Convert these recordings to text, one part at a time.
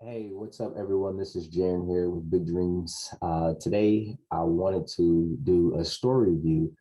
Hey, what's up, everyone? This is Gerron here with Big Dreams. Today, I wanted to do a store review.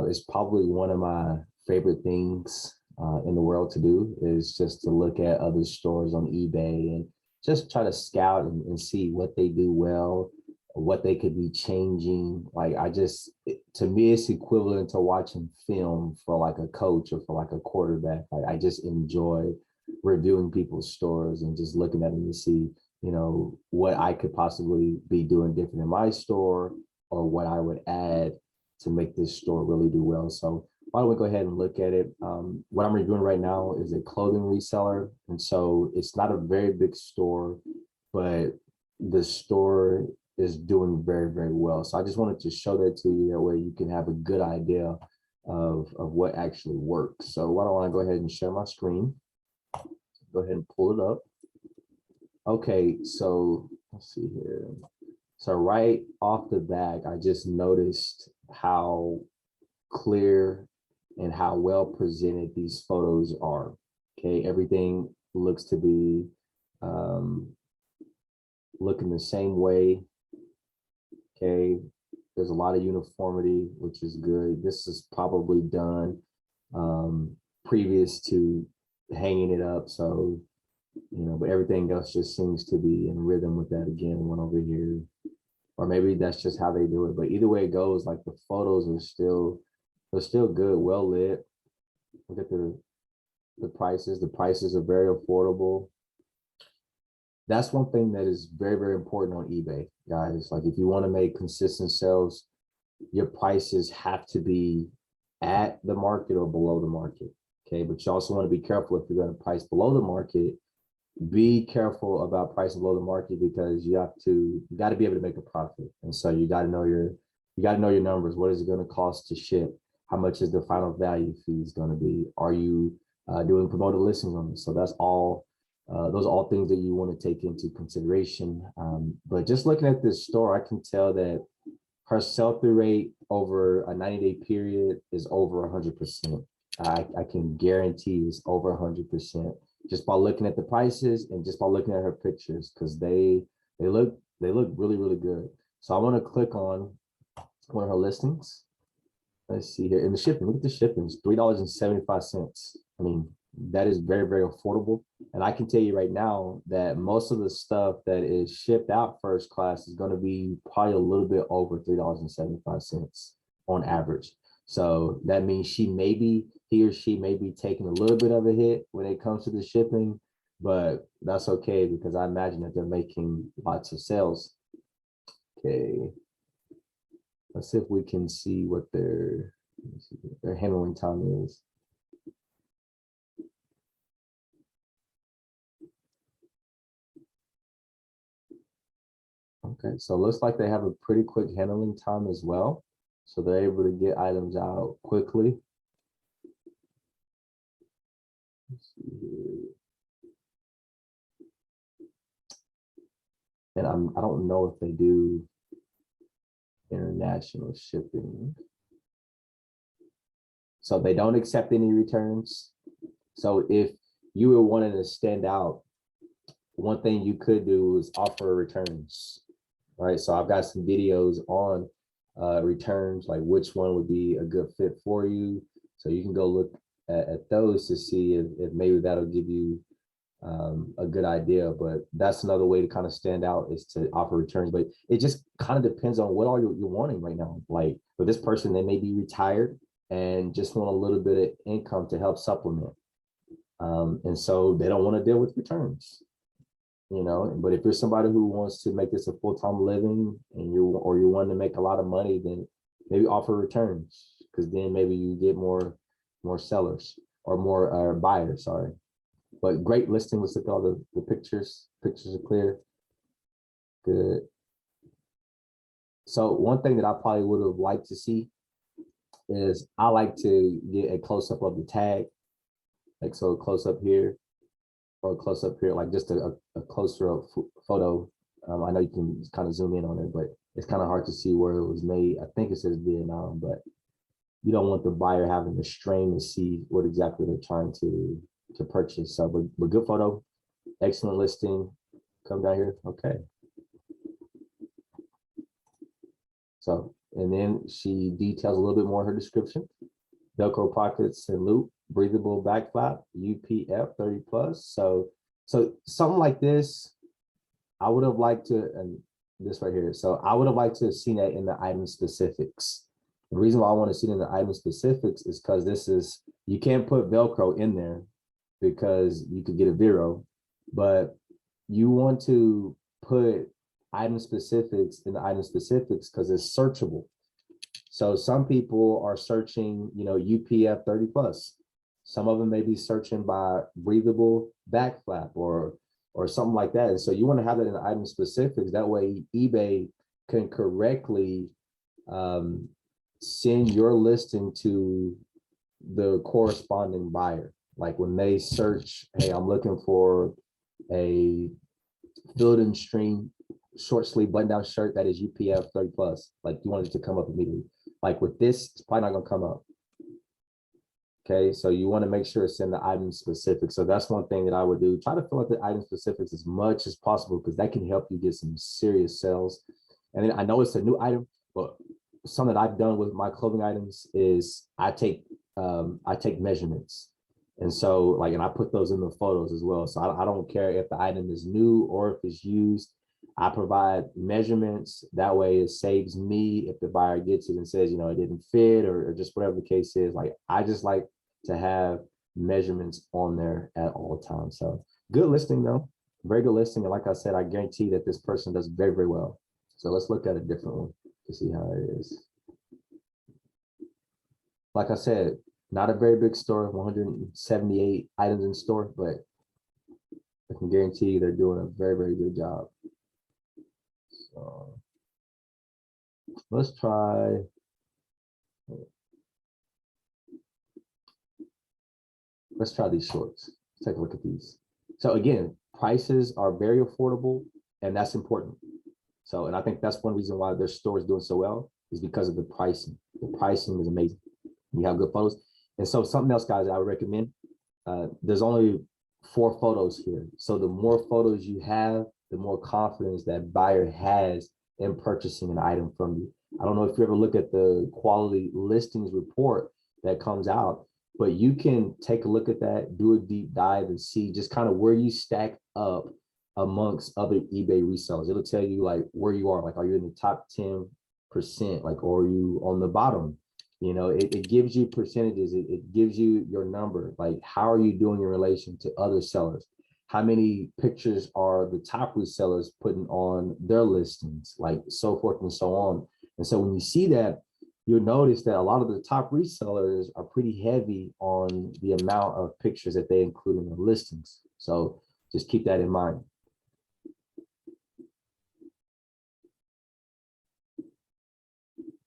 It's probably one of my favorite things in the world to do is just to look at other stores on eBay and just try to scout and see what they do well, what they could be changing. To me, it's equivalent to watching film for like a coach or for like a quarterback. I just enjoy reviewing people's stores and just looking at them to see, what I could possibly be doing different in my store or what I would add to make this store really do well. So why don't we go ahead and look at it? What I'm reviewing right now is a clothing reseller. And so it's not a very big store, but the store is doing very, very well. So I just wanted to show that to you. That way you can have a good idea of what actually works. So why don't I go ahead and share my screen? Go ahead and pull it up. Okay, so let's see here. So right off the bat, I just noticed how clear and how well presented these photos are. Okay, everything looks to be looking the same way. Okay, there's a lot of uniformity, which is good. This is probably done previous to hanging it up. So, but everything else just seems to be in rhythm with that. Again, one over here, or maybe that's just how they do it. But either way it goes, like the photos are still good, well lit. Look at the prices. The prices are very affordable. That's one thing that is very, very important on eBay, guys. Like if you want to make consistent sales, your prices have to be at the market or below the market. Okay, but you also want to be careful if you're going to price below the market. Be careful about pricing below the market because you got to be able to make a profit. And so you got to know your numbers. What is it going to cost to ship? How much is the final value fees going to be? Are you doing promoted listings on this? So that's all. Those are all things that you want to take into consideration. But just looking at this store, I can tell that her sell-through rate over a 90-day period is over 100%. I can guarantee it's over 100% just by looking at the prices and just by looking at her pictures because they look really, really good. So I want to click on one of her listings. Let's see here. In the shipping, look at the shipping. It's $3.75. I mean, that is very, very affordable. And I can tell you right now that most of the stuff that is shipped out first class is going to be probably a little bit over $3.75 on average. So that means he or she may be taking a little bit of a hit when it comes to the shipping, but that's okay because I imagine that they're making lots of sales. Okay. Let's see if we can see what their handling time is. Okay, so it looks like they have a pretty quick handling time as well. So they're able to get items out quickly. Let's see here. And I don't know if they do international shipping. So they don't accept any returns. So if you were wanting to stand out, one thing you could do is offer returns, right? So I've got some videos on returns, like which one would be a good fit for you. So you can go look at those to see if maybe that'll give you a good idea. But that's another way to kind of stand out is to offer returns. But it just kind of depends on what all you're wanting right now. Like for this person, they may be retired and just want a little bit of income to help supplement. And so they don't want to deal with returns, but if you're somebody who wants to make this a full-time living and you want to make a lot of money, then maybe offer returns because then maybe you get more sellers or more buyers, sorry. But great listing. Let's look at all the pictures. Pictures are clear. Good. So one thing that I probably would have liked to see is I like to get a close-up of the tag. Like so a close-up here or a close-up here, like just a closer up photo. I know you can kind of zoom in on it, but it's kind of hard to see where it was made. I think it says Vietnam, but you don't want the buyer having to strain to see what exactly they're trying to purchase. So, but good photo, excellent listing, come down here. Okay. So, and then she details a little bit more in her description. Velcro pockets and loop, breathable back flap, UPF 30 plus. So something like this, I would have liked to, and this right here. So I would have liked to have seen that in the item specifics. The reason why I want to see it in the item specifics is because this is, you can't put Velcro in there because you could get a Vero, but you want to put item specifics in the item specifics because it's searchable. So some people are searching, you know, UPF 30 plus. Some of them may be searching by breathable back flap or something like that. And so you want to have that in the item specifics. That way eBay can correctly send your listing to the corresponding buyer. Like when they search, hey, I'm looking for a filled in string short sleeve button down shirt that is UPF 30 plus, like you want it to come up immediately. Like with this, it's probably not gonna come up. Okay, so you want to make sure it's in the item specific. So that's one thing that I would do. Try to fill out the item specifics as much as possible because that can help you get some serious sales. And then I know it's a new item, but something that I've done with my clothing items is I take measurements. And so like, and I put those in the photos as well. So I don't care if the item is new or if it's used. I provide measurements. That way it saves me if the buyer gets it and says, you know, it didn't fit or just whatever the case is. Like, I just like to have measurements on there at all times. So good listing though, very good listing. And like I said, I guarantee that this person does very, very well. So let's look at a different one to see how it is. Like I said, not a very big store, 178 items in store, but I can guarantee you they're doing a very, very good job. So let's try. Let's try these shorts. Let's take a look at these. So again, prices are very affordable, and that's important. So, and I think that's one reason why their store is doing so well is because of the pricing. The pricing is amazing. You have good photos. And so something else, guys, I would recommend, there's only 4 photos here. So the more photos you have, the more confidence that buyer has in purchasing an item from you. I don't know if you ever look at the quality listings report that comes out, but you can take a look at that, do a deep dive and see just kind of where you stack up amongst other eBay resellers. It'll tell you like where you are, like, are you in the top 10%? Like, or are you on the bottom? You know, it gives you percentages. It gives you your number. Like, how are you doing in relation to other sellers? How many pictures are the top resellers putting on their listings, like so forth and so on. And so when you see that, you'll notice that a lot of the top resellers are pretty heavy on the amount of pictures that they include in their listings. So just keep that in mind.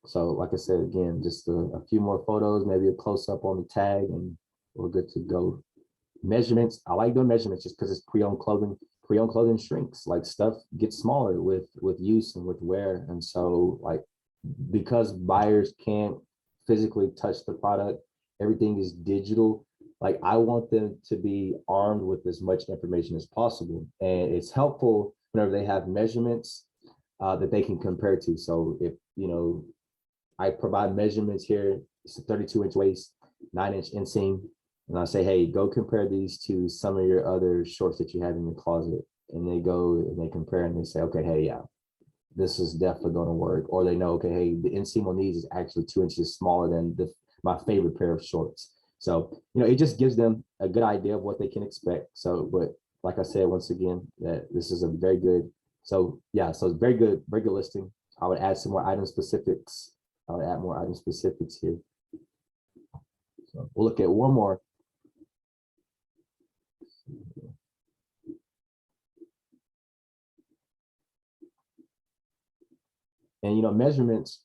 So like I said, again, just a few more photos, maybe a close up on the tag, and we're good to go. Measurements, I like doing measurements just because it's pre-owned clothing. Pre-owned clothing shrinks, like stuff gets smaller with use and with wear. And so like, because buyers can't physically touch the product, everything is digital. Like, I want them to be armed with as much information as possible. And it's helpful whenever they have measurements that they can compare to. So if, you know, I provide measurements here, it's a 32-inch waist, 9-inch inseam. And I say, hey, go compare these to some of your other shorts that you have in your closet. And they go and they compare and they say, okay, hey, yeah, this is definitely going to work. Or they know, okay, hey, the inseam on these is actually 2 inches smaller than my favorite pair of shorts. So, you know, it just gives them a good idea of what they can expect. So, but like I said, once again, that this is a very good, so yeah, so it's very good listing. I would add some more item specifics. I would add more item specifics here. So we'll look at one more. And, you know, measurements,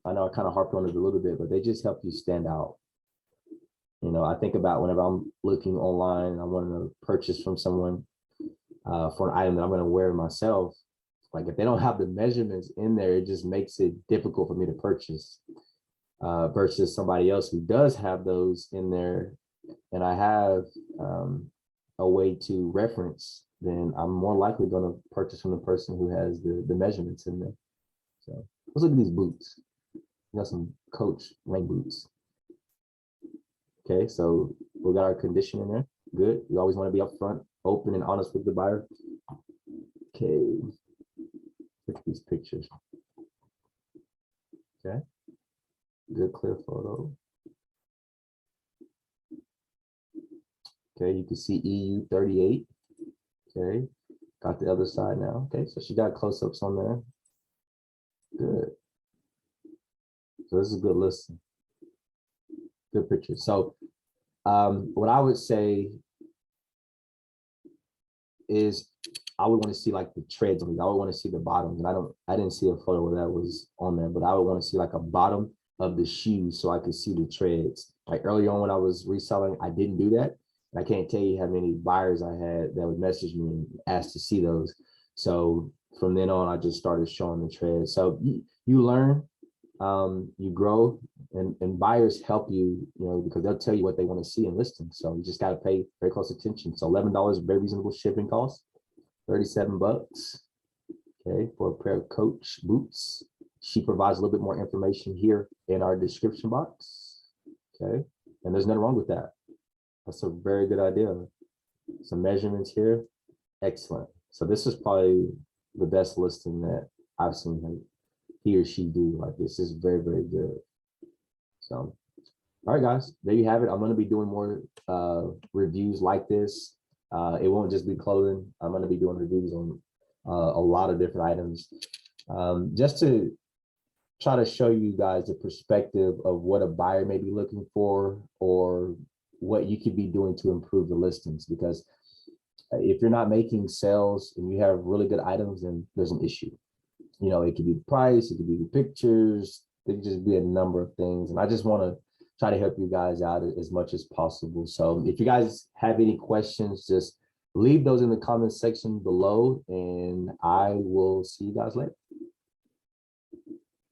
I know I kind of harped on it a little bit, but they just help you stand out. You know, I think about whenever I'm looking online and I want to purchase from someone for an item that I'm going to wear myself, like if they don't have the measurements in there, it just makes it difficult for me to purchase versus somebody else who does have those in there. And I have a way to reference then I'm more likely going to purchase from the person who has the measurements in there. So let's look at these boots. We got some Coach rain boots. Okay, so we got our condition in there. Good. You always want to be upfront, open, and honest with the buyer. Okay, look at these pictures. Okay, good clear photo. Okay, you can see EU 38. Okay, got the other side now. Okay, so she got close-ups on there. Good. So this is a good listing. Good picture. So what I would say is I would want to see like the treads on these. I would want to see the bottoms. And I didn't see a photo where that was on there, but I would want to see like a bottom of the shoes so I could see the treads. Like early on when I was reselling, I didn't do that. And I can't tell you how many buyers I had that would message me and ask to see those. So from then on, I just started showing the treads. So you learn, you grow, and buyers help you, because they'll tell you what they want to see in listings. So you just got to pay very close attention. So $11, very reasonable shipping cost, 37 bucks, okay, for a pair of Coach boots. She provides a little bit more information here in our description box, okay, and there's nothing wrong with that. That's a very good idea. Some measurements here, excellent. So this is probably the best listing that I've seen her, he or she do. Like, this is very, very good. So, all right, guys, there you have it. I'm going to be doing more reviews like this. It won't just be clothing. I'm going to be doing reviews on a lot of different items, just to try to show you guys the perspective of what a buyer may be looking for, or what you could be doing to improve the listings. Because if you're not making sales and you have really good items, then there's an issue. It could be the price, it could be the pictures, it could just be a number of things. And I just want to try to help you guys out as much as possible. So if you guys have any questions, just leave those in the comment section below, and I will see you guys later.